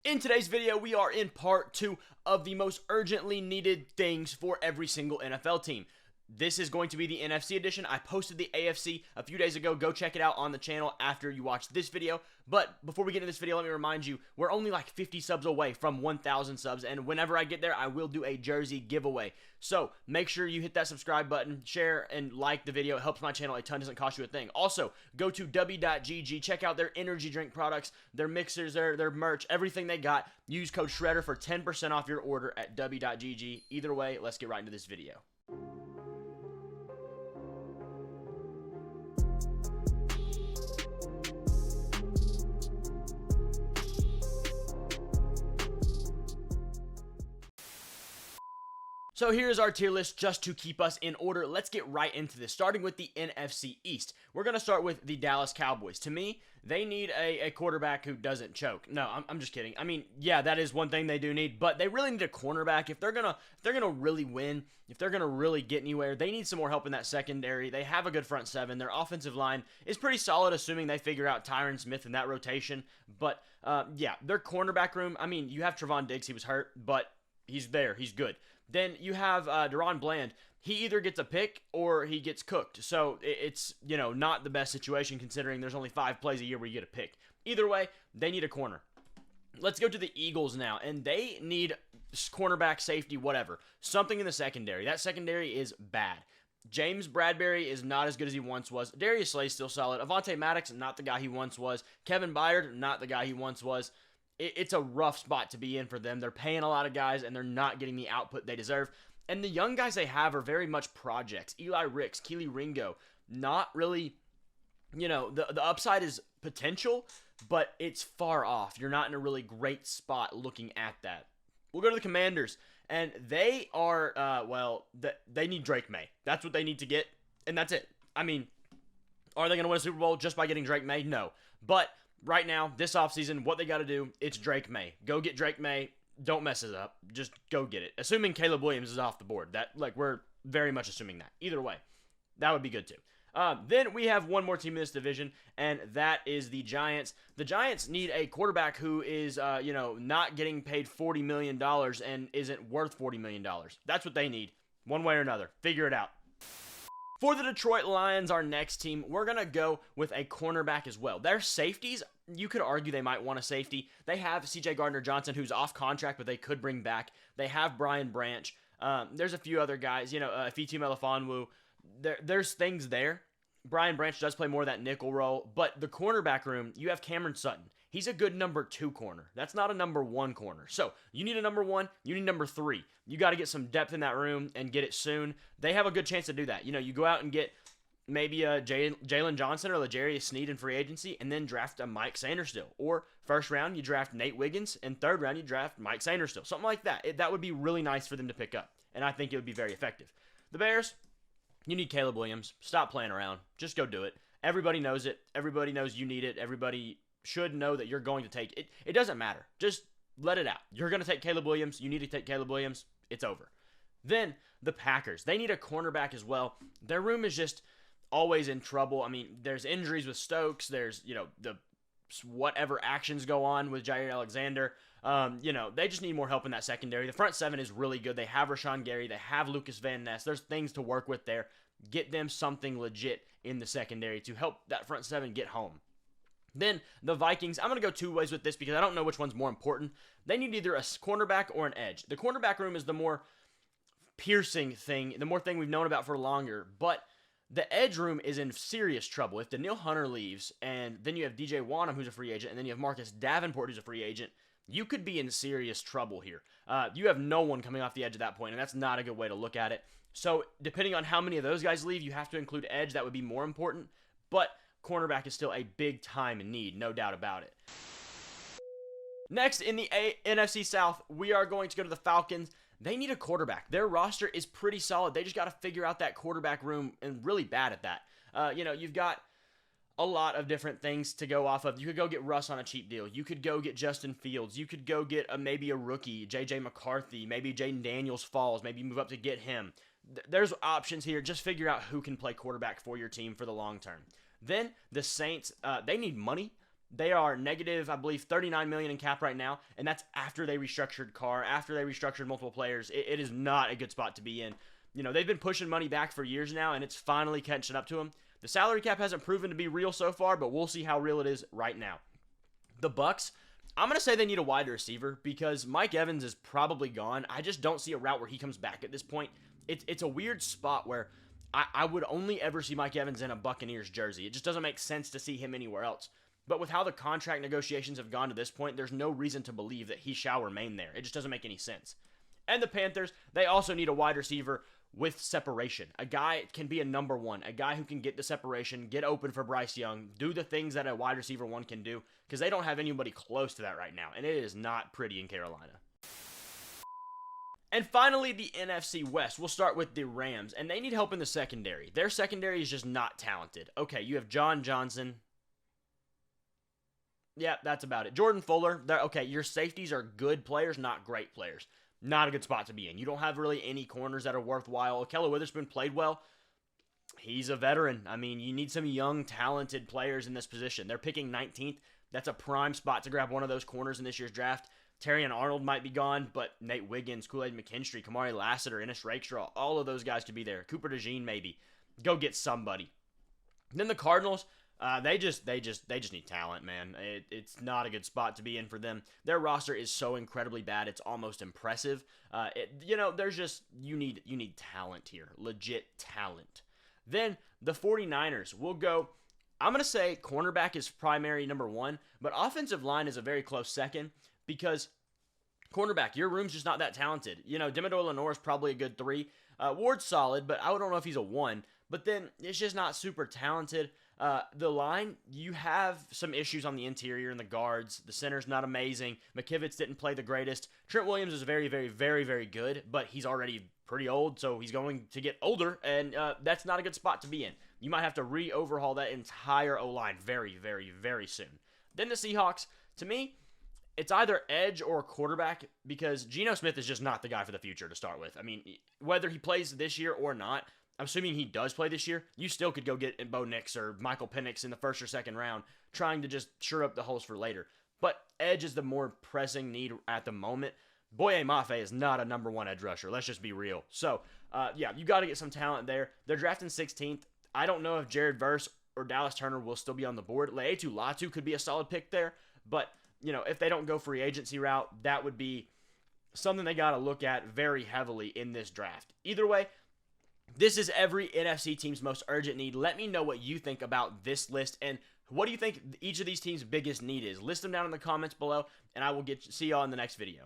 In today's video, we are in part 2 of the most urgently needed things for every single NFL team. This is going to be the NFC edition. I posted the AFC a few days ago. Go check it out on the channel after you watch this video. But before we get into this video, let me remind you, we're only like 50 subs away from 1,000 subs. And whenever I get there, I will do a jersey giveaway. So make sure you hit that subscribe button, share, and like the video. It helps my channel a ton. Doesn't cost you a thing. Also, go to w.gg. Check out their energy drink products, their mixers, their merch, everything they got. Use code SHREDDER for 10% off your order at w.gg. Either way, let's get right into this video. So here's our tier list just to keep us in order. Let's get right into this, starting with the NFC East. We're going to start with the Dallas Cowboys. To me, they need a quarterback who doesn't choke. No, I'm just kidding. I mean, yeah, that is one thing they do need, but they really need a cornerback. If they're gonna really win, if they're gonna really get anywhere, they need some more help in that secondary. They have a good front seven. Their offensive line is pretty solid, assuming they figure out Tyron Smith in that rotation. But yeah, their cornerback room, I mean, you have Trevon Diggs. He was hurt, but he's there. He's good. Then you have Deron Bland. He either gets a pick or he gets cooked. So it's, not the best situation considering there's only 5 plays a year where you get a pick. Either way, they need a corner. Let's go to the Eagles now, and they need cornerback, safety, whatever. Something in the secondary. That secondary is bad. James Bradbury is not as good as he once was. Darius Slay's still solid. Avonte Maddox, not the guy he once was. Kevin Byard, not the guy he once was. It's a rough spot to be in for them. They're paying a lot of guys, and they're not getting the output they deserve. And the young guys they have are very much projects. Eli Ricks, Keely Ringo, not really, the upside is potential, but it's far off. You're not in a really great spot looking at that. We'll go to the Commanders, and they are, they need Drake May. That's what they need to get, and that's it. I mean, are they going to win a Super Bowl just by getting Drake May? No. But right now, this offseason, what they got to do, it's Drake May. Go get Drake May. Don't mess it up. Just go get it. Assuming Caleb Williams is off the board. We're very much assuming that. Either way, that would be good too. Then we have one more team in this division, and that is the Giants. The Giants need a quarterback who is, not getting paid $40 million and isn't worth $40 million. That's what they need, one way or another. Figure it out. For the Detroit Lions, our next team, we're going to go with a cornerback as well. Their safeties, you could argue they might want a safety. They have C.J. Gardner-Johnson, who's off contract, but they could bring back. They have Brian Branch. There's a few other guys, Fitu Melifonwu. There's things there. Brian Branch does play more of that nickel role, but the cornerback room, you have Cameron Sutton. He's a good number 2 corner. That's not a number 1 corner. So you need a number 1, you need number 3. You got to get some depth in that room and get it soon. They have a good chance to do that. You go out and get maybe a Jalen Johnson or L'Jarius Sneed in free agency and then draft a Mike Sainristil. Or first round, you draft Nate Wiggins, and third round, you draft Mike Sainristil. Something like that. That would be really nice for them to pick up, and I think it would be very effective. The Bears, you need Caleb Williams. Stop playing around. Just go do it. Everybody knows it. Everybody knows you need it. Everybody should know that you're going to take it. It doesn't matter. Just let it out. You're going to take Caleb Williams. You need to take Caleb Williams. It's over. Then the Packers. They need a cornerback as well. Their room is just always in trouble. I mean, there's injuries with Stokes. There's, the whatever actions go on with Jair Alexander. They just need more help in that secondary. The front seven is really good. They have Rashawn Gary. They have Lucas Van Ness. There's things to work with there. Get them something legit in the secondary to help that front seven get home. Then the Vikings, I'm going to go 2 ways with this because I don't know which one's more important. They need either a cornerback or an edge. The cornerback room is the more piercing thing, the more thing we've known about for longer, but the edge room is in serious trouble. If Danielle Hunter leaves, and then you have DJ Wanham, who's a free agent, and then you have Marcus Davenport, who's a free agent, you could be in serious trouble here. You have no one coming off the edge at that point, and that's not a good way to look at it. So depending on how many of those guys leave, you have to include edge. That would be more important, but cornerback is still a big time need, no doubt about it. Next, in the NFC South, we are going to go to the Falcons. They need a quarterback. Their roster is pretty solid. They just got to figure out that quarterback room, and really bad at that. You've got a lot of different things to go off of. You could go get Russ on a cheap deal. You could go get Justin Fields. You could go get maybe a rookie, J.J. McCarthy. Maybe Jaden Daniels falls. Maybe you move up to get him. There's options here. Just figure out who can play quarterback for your team for the long term. Then the Saints, they need money. They are negative, I believe, 39 million in cap right now, and that's after they restructured Carr, after they restructured multiple players. It is not a good spot to be in. You know, they've been pushing money back for years now, and it's finally catching up to them. The salary cap hasn't proven to be real so far, but we'll see how real it is right now. The Bucs, I'm going to say they need a wide receiver because Mike Evans is probably gone. I just don't see a route where he comes back at this point. It's a weird spot where I would only ever see Mike Evans in a Buccaneers jersey. It just doesn't make sense to see him anywhere else. But with how the contract negotiations have gone to this point, there's no reason to believe that he shall remain there. It just doesn't make any sense. And the Panthers, they also need a wide receiver with separation. A guy can be a number one, a guy who can get the separation, get open for Bryce Young, do the things that a wide receiver one can do, because they don't have anybody close to that right now, and it is not pretty in Carolina. And finally, the NFC West. We'll start with the Rams, and they need help in the secondary. Their secondary is just not talented. Okay, you have John Johnson. Yeah, that's about it. Jordan Fuller. Okay, your safeties are good players, not great players. Not a good spot to be in. You don't have really any corners that are worthwhile. Kelly Witherspoon played well. He's a veteran. I mean, you need some young, talented players in this position. They're picking 19th. That's a prime spot to grab one of those corners in this year's draft. Terrion Arnold might be gone, but Nate Wiggins, Kool-Aid McKinstry, Kamari Lassiter, Ennis Rakestraw, all of those guys could be there. Cooper DeJean, maybe. Go get somebody. Then the Cardinals, they just need talent, man. It's not a good spot to be in for them. Their roster is so incredibly bad, it's almost impressive. You need talent here, legit talent. Then the 49ers will go. I'm going to say cornerback is primary number one, but offensive line is a very close second because cornerback, your room's just not that talented. You know, Demidor Lenore is probably a good 3. Ward's solid, but I don't know if he's a 1. But then it's just not super talented. The line, you have some issues on the interior and the guards. The center's not amazing. McKivitz didn't play the greatest. Trent Williams is very, very, very, very good, but he's already pretty old, so he's going to get older, and that's not a good spot to be in. You might have to re-overhaul that entire O-line very, very, very soon. Then the Seahawks, to me, it's either edge or quarterback because Geno Smith is just not the guy for the future to start with. I mean, whether he plays this year or not, I'm assuming he does play this year, you still could go get Bo Nix or Michael Penix in the first or second round, trying to just shore up the holes for later. But edge is the more pressing need at the moment. Boye Mafe is not a number 1 edge rusher. Let's just be real. So, yeah, you got to get some talent there. They're drafting 16th. I don't know if Jared Verse or Dallas Turner will still be on the board. Le'etu Latu could be a solid pick there. But, you know, if they don't go free agency route, that would be something they got to look at very heavily in this draft. Either way, this is every NFC team's most urgent need. Let me know what you think about this list and what do you think each of these teams' biggest need is. List them down in the comments below, and I will see y'all in the next video.